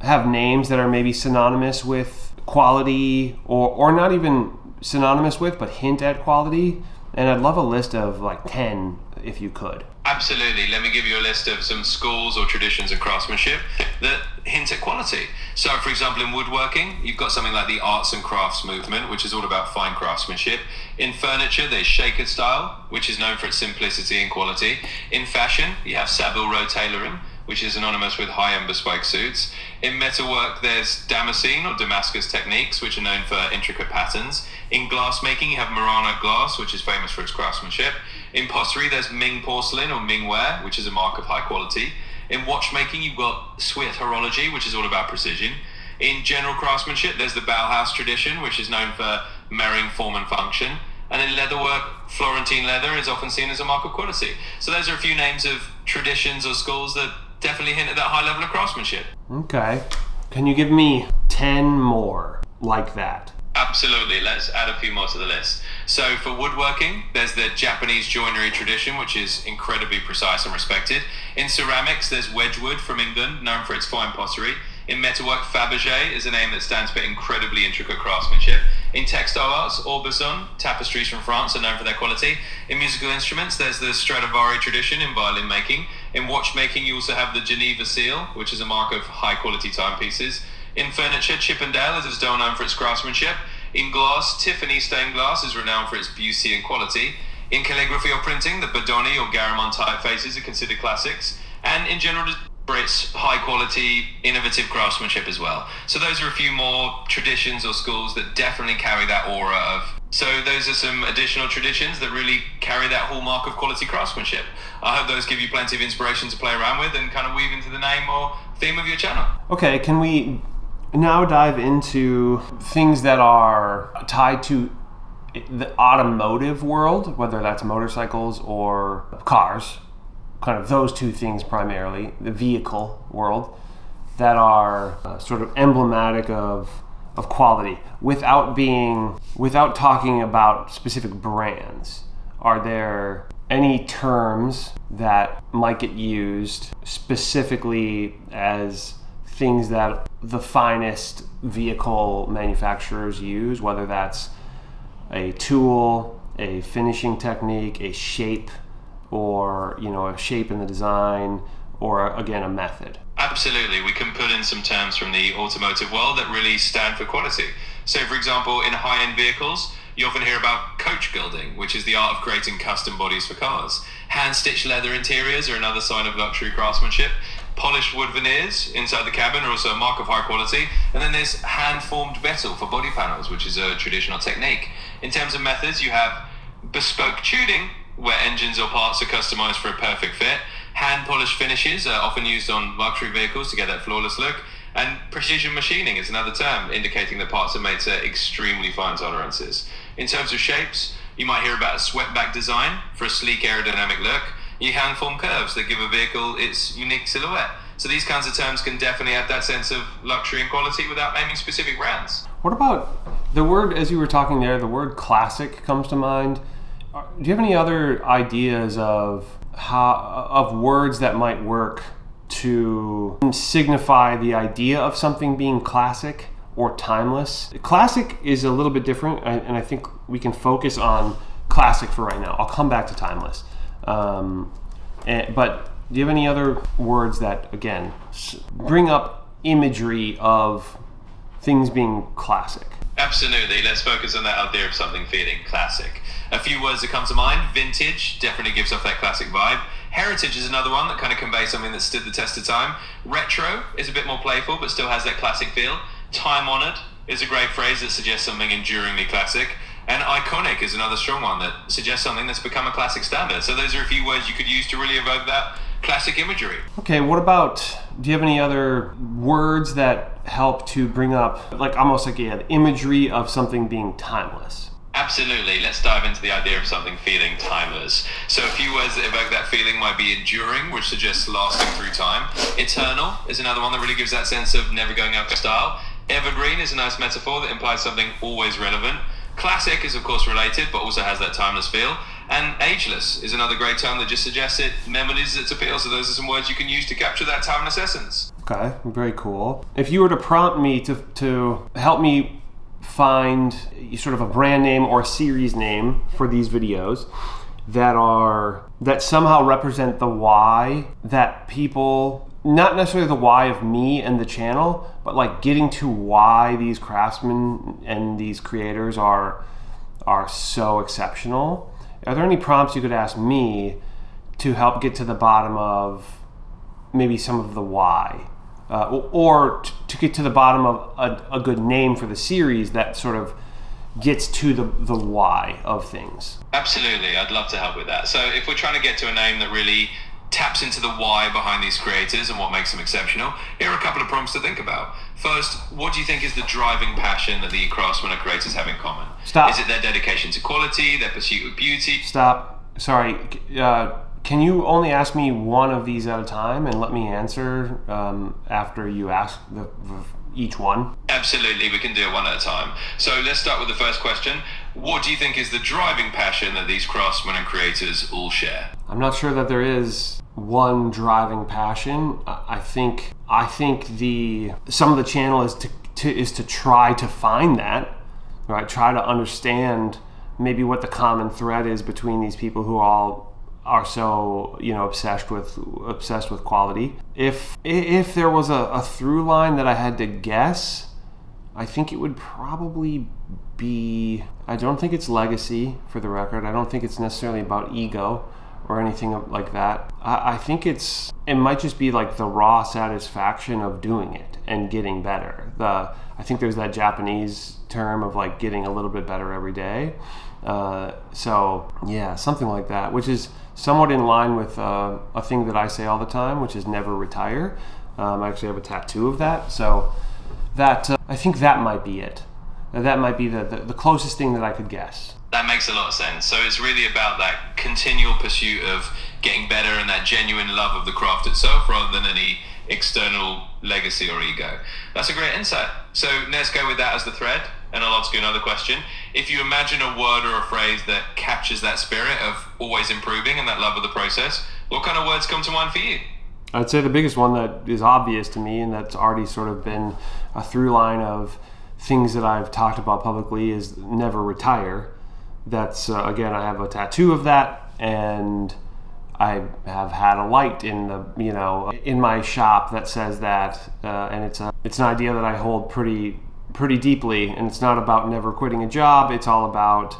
have names that are maybe synonymous with quality or not even synonymous with, but hint at quality? And I'd love a list of like 10 if you could. Absolutely. Let me give you a list of some schools or traditions of craftsmanship that hint at quality. So, for example, in woodworking, you've got something like the arts and crafts movement, which is all about fine craftsmanship. In furniture, there's shaker style, which is known for its simplicity and quality. In fashion, you have Savile Row tailoring, which is synonymous with high-end bespoke suits. In metalwork, there's Damascene or Damascus techniques, which are known for intricate patterns. In glassmaking, you have Murano glass, which is famous for its craftsmanship. In pottery, there's Ming porcelain or Ming ware, which is a mark of high quality. In watchmaking, you've got Swiss horology, which is all about precision. In general craftsmanship, there's the Bauhaus tradition, which is known for marrying form and function. And in leatherwork, Florentine leather is often seen as a mark of quality. So those are a few names of traditions or schools that definitely hint at that high level of craftsmanship. Okay. Can you give me 10 more like that? Absolutely. Let's add a few more to the list. So for woodworking, there's the Japanese joinery tradition, which is incredibly precise and respected. In ceramics, there's Wedgwood from England, known for its fine pottery. In metalwork, Fabergé is a name that stands for incredibly intricate craftsmanship. In textile arts, Aubusson, tapestries from France, are known for their quality. In musical instruments, there's the Stradivari tradition in violin making. In watchmaking, you also have the Geneva seal, which is a mark of high quality timepieces. In furniture, Chippendale is still known for its craftsmanship. In glass, Tiffany stained glass is renowned for its beauty and quality. In calligraphy or printing, the Bodoni or Garamond typefaces are considered classics. And in general, it's high quality, innovative craftsmanship as well. So those are a few more traditions or schools that definitely carry that aura of. So those are some additional traditions that really carry that hallmark of quality craftsmanship. I hope those give you plenty of inspiration to play around with and kind of weave into the name or theme of your channel. Okay, can we now dive into things that are tied to the automotive world, whether that's motorcycles or cars, kind of those two things primarily, the vehicle world, that are sort of emblematic of quality without talking about specific brands? Are there any terms that might get used specifically as things that the finest vehicle manufacturers use, whether that's a tool, a finishing technique, a shape, or a shape in the design, or again a method? Absolutely, we can put in some terms from the automotive world that really stand for quality. So for example, in high-end vehicles, you often hear about coach gilding, which is the art of creating custom bodies for cars. Hand-stitched leather interiors are another sign of luxury craftsmanship. Polished wood veneers inside the cabin are also a mark of high quality. And then there's hand-formed metal for body panels, which is a traditional technique. In terms of methods, you have bespoke tuning, where engines or parts are customized for a perfect fit. Hand-polished finishes are often used on luxury vehicles to get that flawless look. And precision machining is another term indicating that parts are made to extremely fine tolerances. In terms of shapes, you might hear about a swept-back design for a sleek aerodynamic look. You hand-form curves that give a vehicle its unique silhouette. So these kinds of terms can definitely add that sense of luxury and quality without naming specific brands. What about the word, as you were talking there, the word classic comes to mind. Do you have any other ideas of words that might work to signify the idea of something being classic or timeless. Classic is a little bit different, and I think we can focus on classic for right now. I'll come back to timeless. But do you have any other words that, again, bring up imagery of things being classic? Absolutely. Let's focus on that idea of something feeling classic. A few words that come to mind. Vintage definitely gives off that classic vibe. Heritage is another one that kind of conveys something that stood the test of time. Retro is a bit more playful, but still has that classic feel. Time-honored is a great phrase that suggests something enduringly classic. And iconic is another strong one that suggests something that's become a classic standard. So those are a few words you could use to really evoke that classic imagery. Okay, what about, do you have any other words that help to bring up, like almost like the imagery of something being timeless? Absolutely. Let's dive into the idea of something feeling timeless. So a few words that evoke that feeling might be enduring, which suggests lasting through time. Eternal is another one that really gives that sense of never going out of style. Evergreen is a nice metaphor that implies something always relevant. Classic is of course related, but also has that timeless feel. And ageless is another great term that just suggests it memories its appeal. So those are some words you can use to capture that timeless essence. Okay, very cool. If you were to prompt me to help me find sort of a brand name or a series name for these videos that somehow represent the why that people, not necessarily the why of me and the channel, but like getting to why these craftsmen and these creators are so exceptional. Are there any prompts you could ask me to help get to the bottom of maybe some of the why? Or to get to the bottom of a good name for the series that sort of gets to the why of things? Absolutely, I'd love to help with that. So if we're trying to get to a name that really taps into the why behind these creators and what makes them exceptional, here are a couple of prompts to think about. First, what do you think is the driving passion that the craftsmen and creators have in common? Stop. Is it their dedication to quality, their pursuit of beauty? Stop. Sorry. Can you only ask me one of these at a time and let me answer after you ask each one? Absolutely, we can do it one at a time. So let's start with the first question. What do you think is the driving passion that these craftsmen and creators all share? I'm not sure that there is one driving passion. I think some of the channel is to try to find that, right? Try to understand maybe what the common thread is between these people who all are so, obsessed with quality. If there was a through line that I had to guess, I think it would probably be, I don't think it's legacy, for the record. I don't think it's necessarily about ego or anything like that. I think it might just be like the raw satisfaction of doing it and getting better. I think there's that Japanese term of like getting a little bit better every day. So yeah, something like that, which is somewhat in line with a thing that I say all the time, which is never retire. I actually have a tattoo of that. So that I think that might be it. That might be the closest thing that I could guess. That makes a lot of sense. So it's really about that continual pursuit of getting better and that genuine love of the craft itself rather than any external legacy or ego. That's a great insight. So let's go with that as the thread, and I'll ask you another question. If you imagine a word or a phrase that captures that spirit of always improving and that love of the process, what kind of words come to mind for you? I'd say the biggest one that is obvious to me and that's already sort of been a through line of things that I've talked about publicly is never retire. That's again, I have a tattoo of that, and I have had a light in in my shop that says that, and it's an idea that I hold pretty deeply, and it's not about never quitting a job. It's all about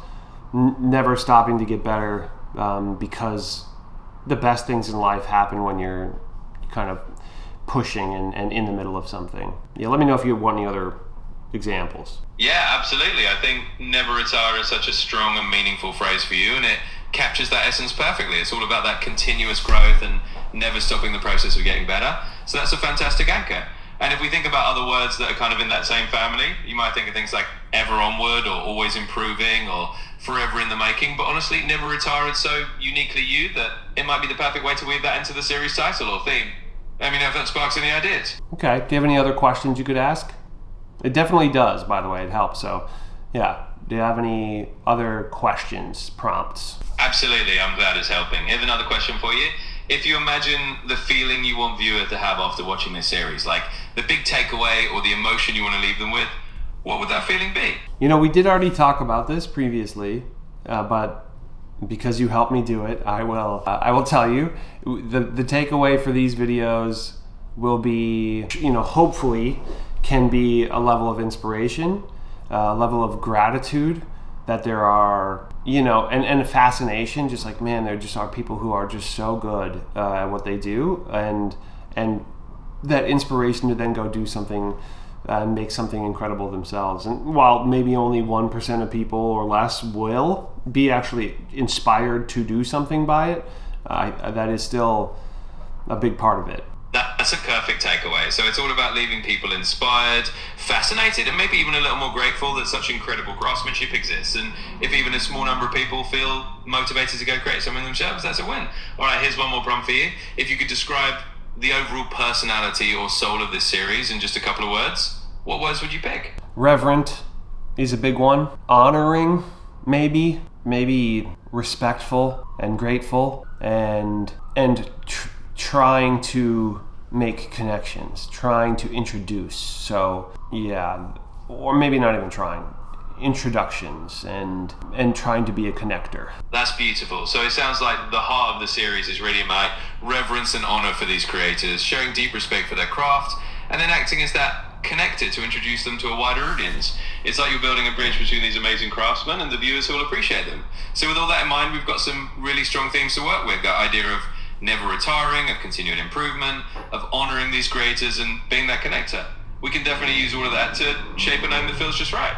never stopping to get better, because the best things in life happen when you're kind of pushing and in the middle of something. Yeah, let me know if you want any other examples. Yeah, absolutely. I think never retire is such a strong and meaningful phrase for you, and it captures that essence perfectly. It's all about that continuous growth and never stopping the process of getting better. So that's a fantastic anchor. And if we think about other words that are kind of in that same family, you might think of things like ever onward or always improving or forever in the making. But honestly, never retire is so uniquely you that it might be the perfect way to weave that into the series title or theme. Let me know if that sparks any ideas. Okay. Do you have any other questions you could ask? It definitely does, by the way. It helps. So, yeah. Do you have any other questions, prompts? Absolutely. I'm glad it's helping. I have another question for you. If you imagine the feeling you want viewer to have after watching this series, like the big takeaway or the emotion you want to leave them with, what would that feeling be? You know, we did already talk about this previously, but because you helped me do it, I will tell you. The takeaway for these videos will be, you know, hopefully can be a level of inspiration, a level of gratitude that there are, you know, and a fascination, just like, man, there just are people who are just so good at what they do, and that inspiration to then go do something and make something incredible themselves. And while maybe only 1% of people or less will be actually inspired to do something by it, that is still a big part of it. That's a perfect takeaway. So it's all about leaving people inspired, fascinated, and maybe even a little more grateful that such incredible craftsmanship exists. And if even a small number of people feel motivated to go create something themselves, that's a win. All right, here's one more prompt for you. If you could describe the overall personality or soul of this series in just a couple of words, what words would you pick? Reverent is a big one. Honoring, maybe respectful and grateful, and trying to make connections, trying to introduce. So yeah, or maybe not even trying. Introductions and trying to be a connector. That's beautiful. So it sounds like the heart of the series is really about reverence and honor for these creators, showing deep respect for their craft, and then acting as that connector to introduce them to a wider audience. It's like you're building a bridge between these amazing craftsmen and the viewers who will appreciate them. So with all that in mind, we've got some really strong themes to work with. That idea of never retiring, of continuing improvement, of honoring these creators and being that connector. We can definitely use all of that to shape a name that feels just right.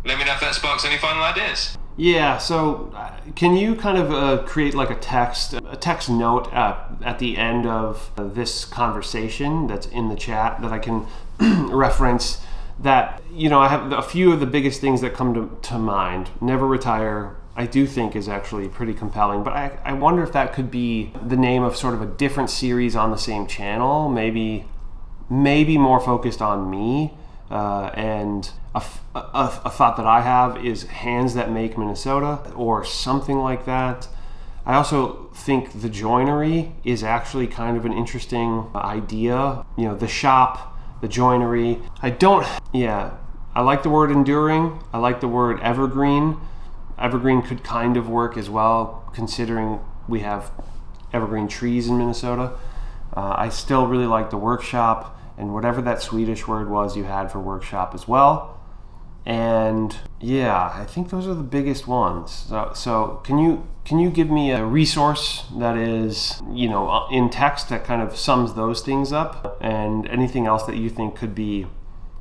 Let me know if that sparks any final ideas. Yeah, so can you kind of create like a text note at the end of this conversation that's in the chat that I can reference that, you know, I have a few of the biggest things that come to mind. Never retire, I do think is actually pretty compelling, but I wonder if that could be the name of sort of a different series on the same channel, maybe more focused on me. And a thought that I have is Hands That Make Minnesota or something like that. I also think the Joinery is actually kind of an interesting idea. You know, the shop, the Joinery. I like the word enduring. I like the word evergreen. Evergreen could kind of work as well, considering we have evergreen trees in Minnesota. I still really like the workshop and whatever that Swedish word was you had for workshop as well. And yeah, I think those are the biggest ones. So can you give me a resource that is, you know, in text that kind of sums those things up, and anything else that you think could be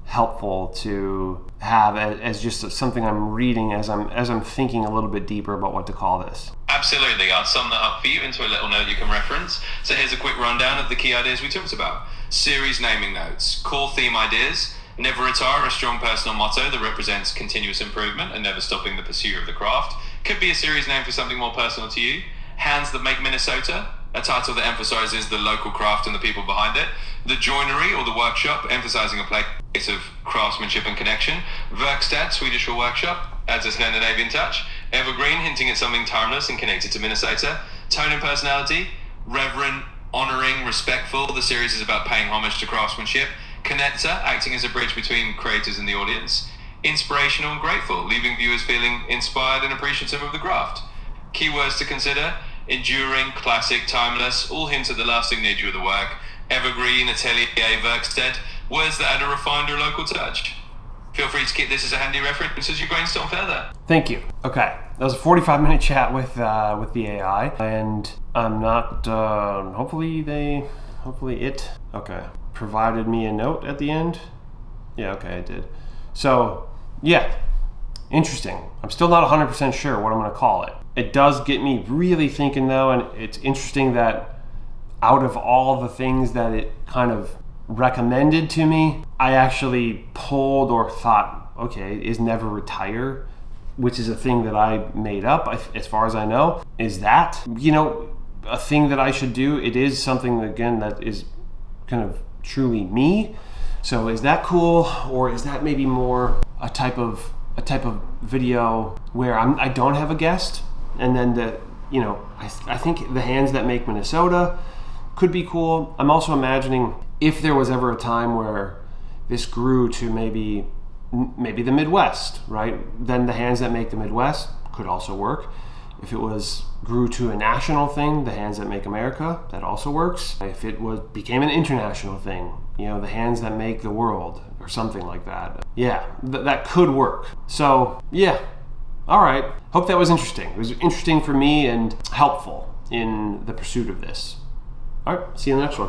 helpful to have as just something I'm reading as I'm thinking a little bit deeper about what to call this? Absolutely, I'll sum that up for you into a little note you can reference. So here's a quick rundown of the key ideas we talked about. Series naming notes, core theme ideas, never retire, a strong personal motto that represents continuous improvement and never stopping the pursuit of the craft. Could be a series name for something more personal to you. Hands That Make Minnesota, a title that emphasizes the local craft and the people behind it. The Joinery or the workshop, emphasizing a place of craftsmanship and connection. Verkstad, Swedish for workshop, adds a Scandinavian touch. Evergreen, hinting at something timeless and connected to Minnesota. Tone and personality, reverent, honoring, respectful. The series is about paying homage to craftsmanship. Connector, acting as a bridge between creators and the audience. Inspirational and grateful, leaving viewers feeling inspired and appreciative of the craft. Keywords to consider: enduring, classic, timeless, all hint at the lasting nature of the work. Evergreen, atelier, Verkstead, words that add a refined or local touch. Feel free to keep this as a handy reference as you brainstorm further. Thank you. Okay, that was a 45-minute chat with the AI, and I'm not. Hopefully it. Okay, provided me a note at the end. Yeah, okay, it did. So yeah, interesting. I'm still not 100% sure what I'm going to call it. It does get me really thinking though, and it's interesting that out of all the things that it kind of recommended to me, I actually pulled or thought, okay, is never retire, which is a thing that I made up as far as I know. Is that, you know, a thing that I should do? It is something, again, that is kind of truly me. So is that cool, or is that maybe more a type of video where I don't have a guest, and then you know, I think the hands that make Minnesota could be cool. I'm also imagining if there was ever a time where this grew to maybe the Midwest, right? Then the hands that make the Midwest could also work. If it grew to a national thing, the hands that make America, that also works. If it became an international thing, you know, the hands that make the world or something like that. Yeah, that could work. So yeah, all right. Hope that was interesting. It was interesting for me and helpful in the pursuit of this. All right, see you in the next one.